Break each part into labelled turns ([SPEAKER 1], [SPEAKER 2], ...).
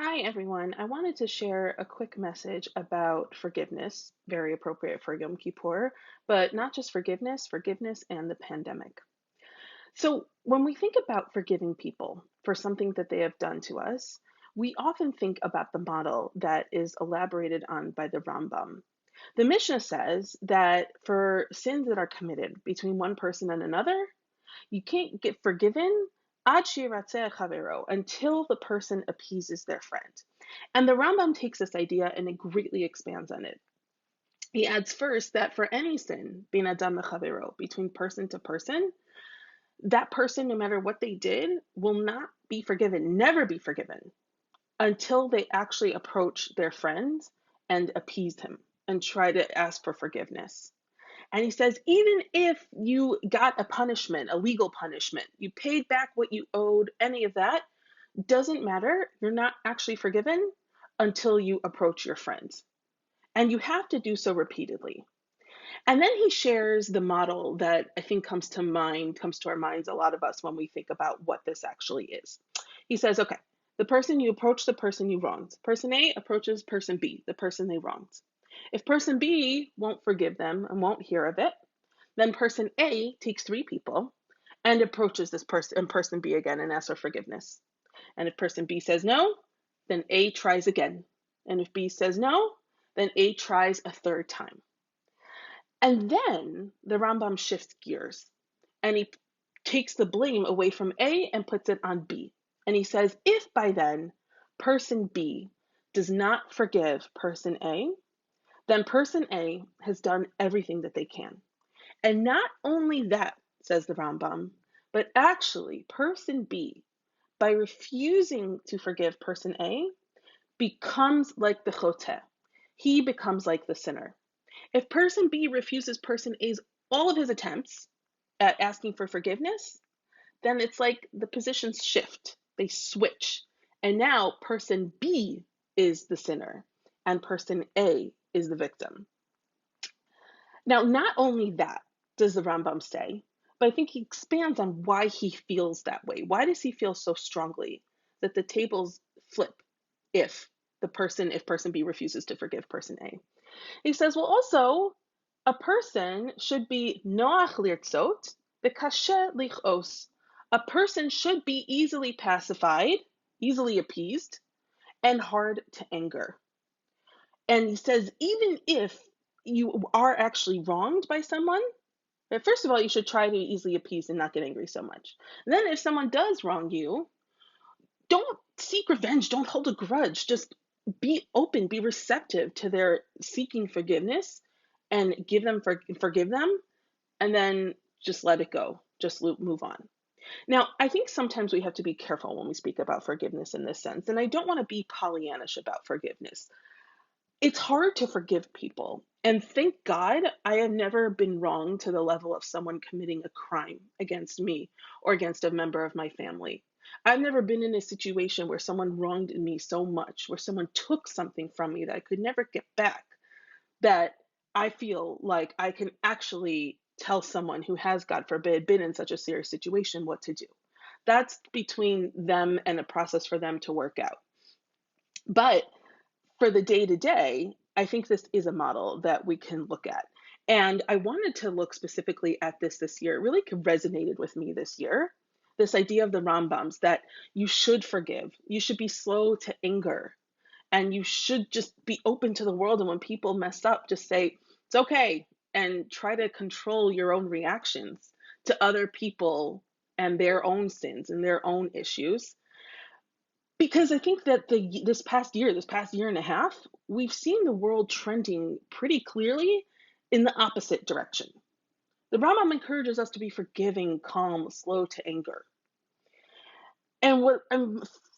[SPEAKER 1] Hi, everyone. I wanted to share a quick message about forgiveness, very appropriate for Yom Kippur, but not just forgiveness, forgiveness and the pandemic. So, when we think about forgiving people for something that they have done to us, we often think about the model that is elaborated on by the Rambam. The Mishnah says that for sins that are committed between one person and another, you can't get forgiven ad shiratzeh chavero, until the person appeases their friend. And the Rambam takes this idea and it greatly expands on it. He adds first that for any sin, bin adam lechavero, between person to person, that person, no matter what they did, will not be forgiven, never be forgiven, until they actually approach their friend and appease him and try to ask for forgiveness. And he says, even if you got a punishment, a legal punishment, you paid back what you owed, any of that, doesn't matter. You're not actually forgiven until you approach your friends. And you have to do so repeatedly. And then he shares the model that I think comes to our minds, a lot of us, when we think about what this actually is. He says, okay, the person you approach, the person you wronged. Person A approaches person B, the person they wronged. If person B won't forgive them and won't hear of it, then person A takes three people and approaches this person and person B again and asks for forgiveness. And if person B says no, then A tries again. And if B says no, then A tries a third time. And then the Rambam shifts gears and he takes the blame away from A and puts it on B. And he says, if by then person B does not forgive person A, then person A has done everything that they can. And not only that, says the Rambam, but actually, person B, by refusing to forgive person A, becomes like the choteh. He becomes like the sinner. If person B refuses person A's all of his attempts at asking for forgiveness, then it's like the positions shift, they switch. And now person B is the sinner and person A is the victim. Now, not only that does the Rambam say, but I think he expands on why he feels that way. Why does he feel so strongly that the tables flip if if person B refuses to forgive person A? He says, well, also, a person should be noach lirtzot, v'kashe lichos. A person should be easily pacified, easily appeased, and hard to anger. And he says, even if you are actually wronged by someone, first of all, you should try to easily appease and not get angry so much. And then, if someone does wrong you, don't seek revenge, don't hold a grudge. Just be open, be receptive to their seeking forgiveness and forgive them, and then just let it go. Just move on. Now, I think sometimes we have to be careful when we speak about forgiveness in this sense, and I don't want to be Pollyannish about forgiveness. It's hard to forgive people. And thank God I have never been wronged to the level of someone committing a crime against me or against a member of my family. I've never been in a situation where someone wronged me so much, where someone took something from me that I could never get back, that I feel like I can actually tell someone who has, God forbid, been in such a serious situation what to do. That's between them and a process for them to work out. But for the day to day, I think this is a model that we can look at. And I wanted to look specifically at this year. It really resonated with me this year. This idea of the Rambams that you should forgive, you should be slow to anger, and you should just be open to the world. And when people mess up, just say, it's okay, and try to control your own reactions to other people and their own sins and their own issues. Because I think that this past year and a half, we've seen the world trending pretty clearly in the opposite direction. The Rambam encourages us to be forgiving, calm, slow to anger. And what I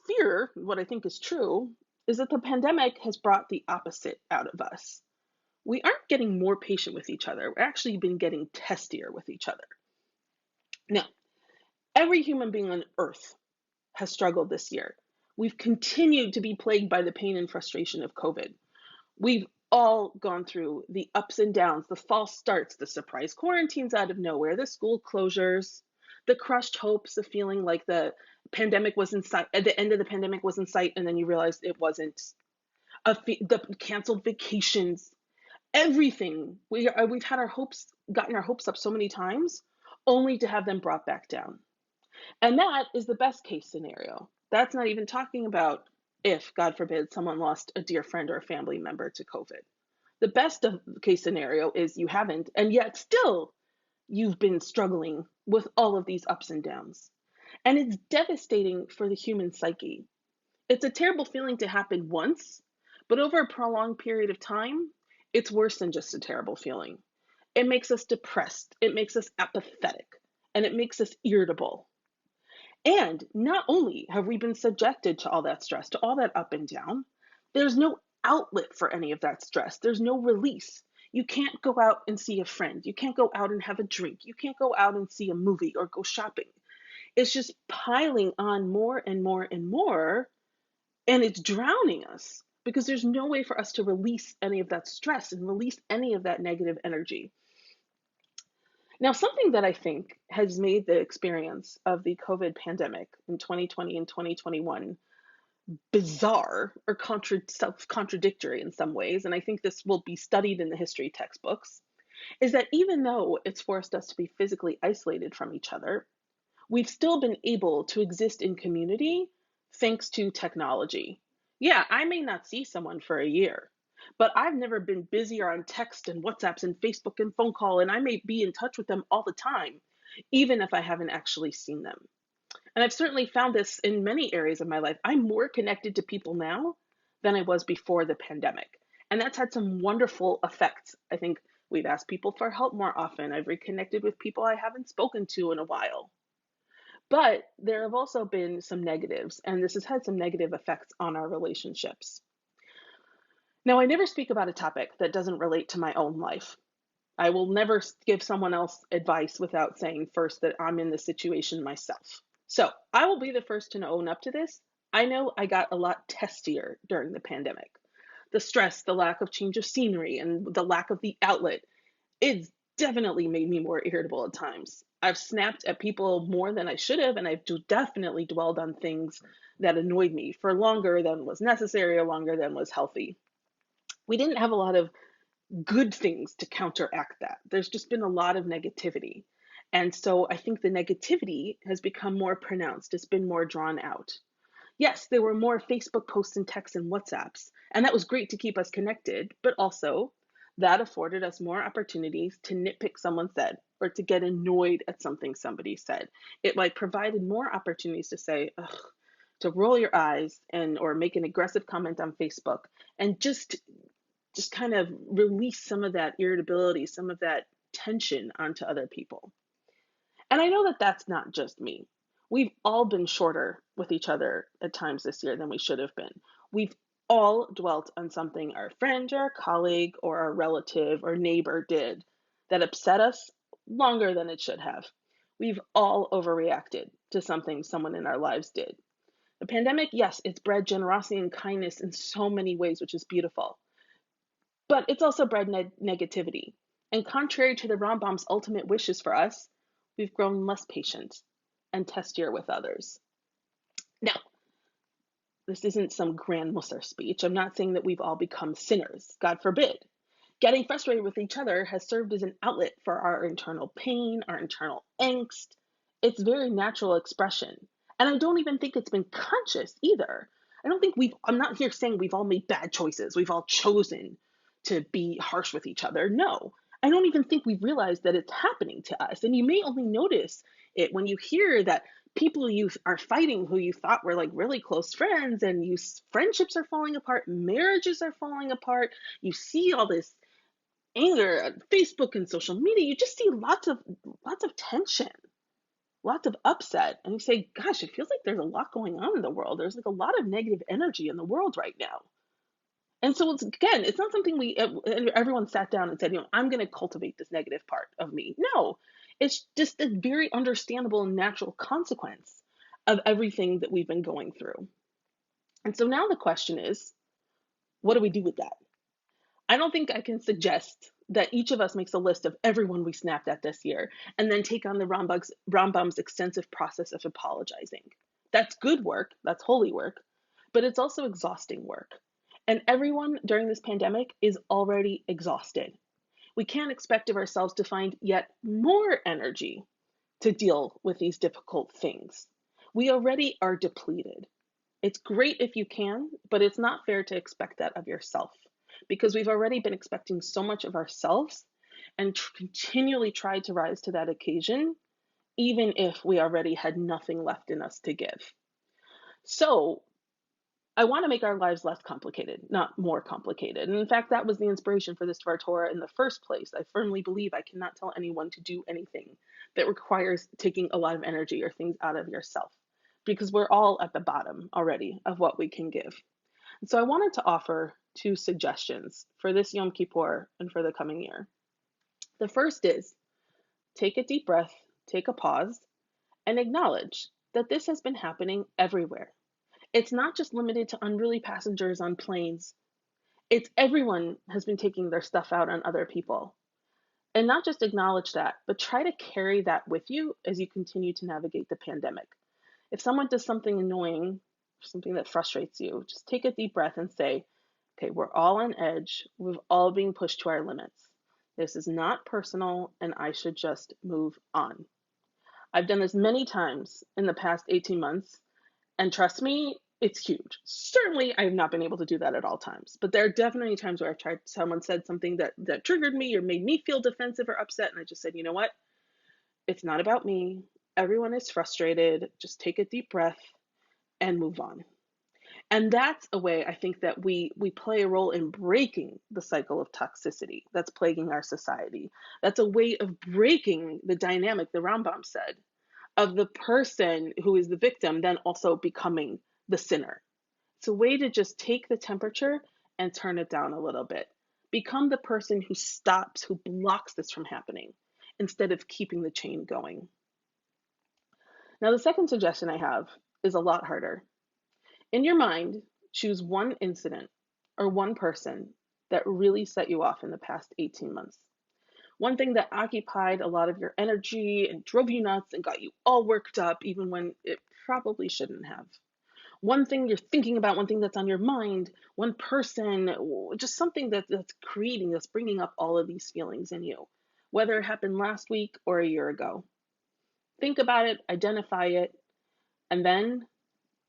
[SPEAKER 1] fear, what I think is true, is that the pandemic has brought the opposite out of us. We aren't getting more patient with each other. We're actually been getting testier with each other. Now, every human being on earth has struggled this year. We've continued to be plagued by the pain and frustration of COVID. We've all gone through the ups and downs, the false starts, the surprise quarantines out of nowhere, the school closures, the crushed hopes, the feeling like the pandemic was in sight, at the end of the pandemic was in sight, and then you realized it wasn't. The canceled vacations, everything. We've had our hopes, gotten our hopes up so many times, only to have them brought back down. And that is the best case scenario. That's not even talking about if, God forbid, someone lost a dear friend or a family member to COVID. The best of case scenario is you haven't, and yet still you've been struggling with all of these ups and downs. And it's devastating for the human psyche. It's a terrible feeling to happen once, but over a prolonged period of time, it's worse than just a terrible feeling. It makes us depressed, it makes us apathetic, and it makes us irritable. And not only have we been subjected to all that stress, to all that up and down, there's no outlet for any of that stress. There's no release. You can't go out and see a friend. You can't go out and have a drink. You can't go out and see a movie or go shopping. It's just piling on more and more and more, and it's drowning us because there's no way for us to release any of that stress and release any of that negative energy. Now, something that I think has made the experience of the COVID pandemic in 2020 and 2021 bizarre or self-contradictory in some ways, and I think this will be studied in the history textbooks, is that even though it's forced us to be physically isolated from each other, we've still been able to exist in community thanks to technology. Yeah, I may not see someone for a year, but I've never been busier on text and WhatsApps and Facebook and phone call, and I may be in touch with them all the time, even if I haven't actually seen them. And I've certainly found this in many areas of my life. I'm more connected to people now than I was before the pandemic. And that's had some wonderful effects. I think we've asked people for help more often. I've reconnected with people I haven't spoken to in a while. But there have also been some negatives, and this has had some negative effects on our relationships. Now, I never speak about a topic that doesn't relate to my own life. I will never give someone else advice without saying first that I'm in the situation myself. So I will be the first to own up to this. I know I got a lot testier during the pandemic. The stress, the lack of change of scenery, and the lack of the outlet, it's definitely made me more irritable at times. I've snapped at people more than I should have, and I've definitely dwelled on things that annoyed me for longer than was necessary or longer than was healthy. We didn't have a lot of good things to counteract that. There's just been a lot of negativity. And so I think the negativity has become more pronounced. It's been more drawn out. Yes, there were more Facebook posts and texts and WhatsApps, and that was great to keep us connected, but also that afforded us more opportunities to nitpick someone said or to get annoyed at something somebody said. It like provided more opportunities to say, ugh, to roll your eyes and or make an aggressive comment on Facebook and just kind of release some of that irritability, some of that tension onto other people. And I know that that's not just me. We've all been shorter with each other at times this year than we should have been. We've all dwelt on something our friend or our colleague or our relative or neighbor did that upset us longer than it should have. We've all overreacted to something someone in our lives did. The pandemic, yes, it's bred generosity and kindness in so many ways, which is beautiful. But it's also bred negativity. And contrary to the Rambam's ultimate wishes for us, we've grown less patient and testier with others. Now, this isn't some grand Musar speech. I'm not saying that we've all become sinners. God forbid. Getting frustrated with each other has served as an outlet for our internal pain, our internal angst. It's very natural expression. And I don't even think it's been conscious either. I'm not here saying we've all made bad choices. We've all chosen to be harsh with each other. No, I don't even think we've realized that it's happening to us. And you may only notice it when you hear that people you are fighting who you thought were like really close friends, and friendships are falling apart, marriages are falling apart. You see all this anger on Facebook and social media. You just see lots of tension, lots of upset, and you say, gosh, it feels like there's a lot going on in the world. There's like a lot of negative energy in the world right now. And so it's not something everyone sat down and said, I'm going to cultivate this negative part of me. No, it's just a very understandable and natural consequence of everything that we've been going through. And so now the question is, what do we do with that? I don't think I can suggest that each of us makes a list of everyone we snapped at this year and then take on the Rambam's extensive process of apologizing. That's good work, that's holy work, but it's also exhausting work. And everyone during this pandemic is already exhausted. We can't expect of ourselves to find yet more energy to deal with these difficult things. We already are depleted. It's great if you can, but it's not fair to expect that of yourself because we've already been expecting so much of ourselves and continually tried to rise to that occasion, even if we already had nothing left in us to give. So, I want to make our lives less complicated, not more complicated. And in fact, that was the inspiration for this Dvar Torah in the first place. I firmly believe I cannot tell anyone to do anything that requires taking a lot of energy or things out of yourself because we're all at the bottom already of what we can give. And so I wanted to offer two suggestions for this Yom Kippur and for the coming year. The first is take a deep breath, take a pause, and acknowledge that this has been happening everywhere. It's not just limited to unruly passengers on planes. It's everyone has been taking their stuff out on other people. And not just acknowledge that, but try to carry that with you as you continue to navigate the pandemic. If someone does something annoying, something that frustrates you, just take a deep breath and say, okay, we're all on edge. We've all been pushed to our limits. This is not personal, and I should just move on. I've done this many times in the past 18 months, and trust me, it's huge. Certainly, I have not been able to do that at all times, but there are definitely times where I've tried, someone said something that triggered me or made me feel defensive or upset, and I just said, you know what? It's not about me. Everyone is frustrated. Just take a deep breath and move on. And that's a way I think that we play a role in breaking the cycle of toxicity that's plaguing our society. That's a way of breaking the dynamic, the Rambam said, of the person who is the victim then also becoming the sinner. It's a way to just take the temperature and turn it down a little bit. Become the person who stops, who blocks this from happening instead of keeping the chain going. Now, the second suggestion I have is a lot harder. In your mind, choose one incident or one person that really set you off in the past 18 months. One thing that occupied a lot of your energy and drove you nuts and got you all worked up, even when it probably shouldn't have. One thing you're thinking about, one thing that's on your mind, one person, just something that's creating, that's bringing up all of these feelings in you, whether it happened last week or a year ago. Think about it, identify it, and then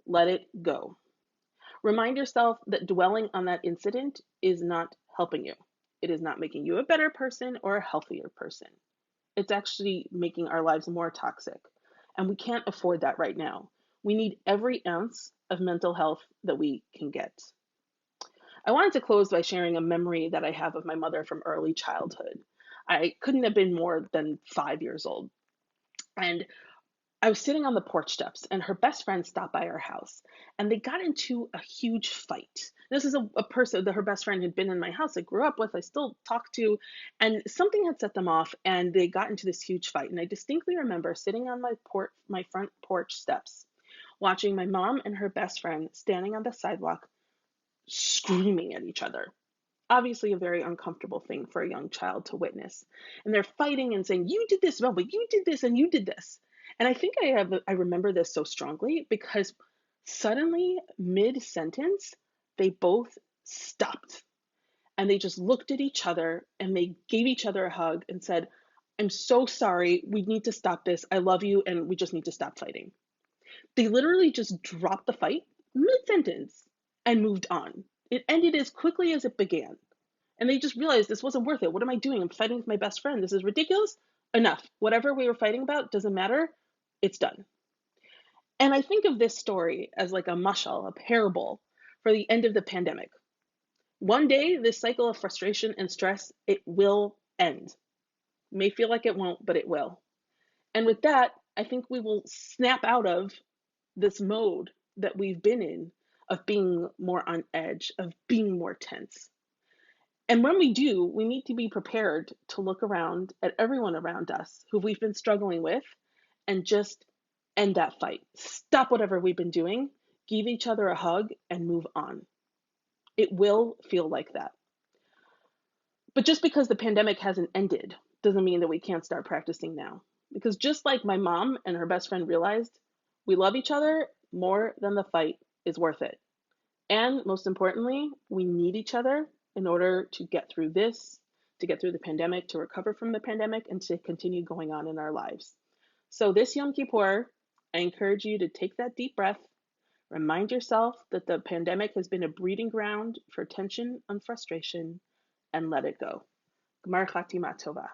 [SPEAKER 1] let it go. Remind yourself that dwelling on that incident is not helping you. It is not making you a better person or a healthier person. It's actually making our lives more toxic. And we can't afford that right now. We need every ounce of mental health that we can get. I wanted to close by sharing a memory that I have of my mother from early childhood. I couldn't have been more than 5 years old. And I was sitting on the porch steps, and her best friend stopped by our house, and they got into a huge fight. This is a person that her best friend had been in my house, I grew up with, I still talk to, and something had set them off, and they got into this huge fight. And I distinctly remember sitting on my front porch steps, watching my mom and her best friend standing on the sidewalk, screaming at each other. Obviously, a very uncomfortable thing for a young child to witness. And they're fighting and saying, "You did this, well, but you did this, and you did this." And I think I remember this so strongly because suddenly, mid sentence, they both stopped and they just looked at each other and they gave each other a hug and said, "I'm so sorry. We need to stop this. I love you, and we just need to stop fighting." They literally just dropped the fight mid sentence and moved on. It ended as quickly as it began. And they just realized this wasn't worth it. What am I doing? I'm fighting with my best friend. This is ridiculous. Enough. Whatever we were fighting about doesn't matter. It's done. And I think of this story as like a mashal, a parable for the end of the pandemic. One day, this cycle of frustration and stress, it will end. It may feel like it won't, but it will. And with that, I think we will snap out of this mode that we've been in of being more on edge, of being more tense. And when we do, we need to be prepared to look around at everyone around us who we've been struggling with and just end that fight. Stop whatever we've been doing, give each other a hug, and move on. It will feel like that. But just because the pandemic hasn't ended doesn't mean that we can't start practicing now. Because just like my mom and her best friend realized, we love each other more than the fight is worth it. And most importantly, we need each other in order to get through this, to get through the pandemic, to recover from the pandemic, and to continue going on in our lives. So, this Yom Kippur, I encourage you to take that deep breath, remind yourself that the pandemic has been a breeding ground for tension and frustration, and let it go. Gmar Chatima Tova.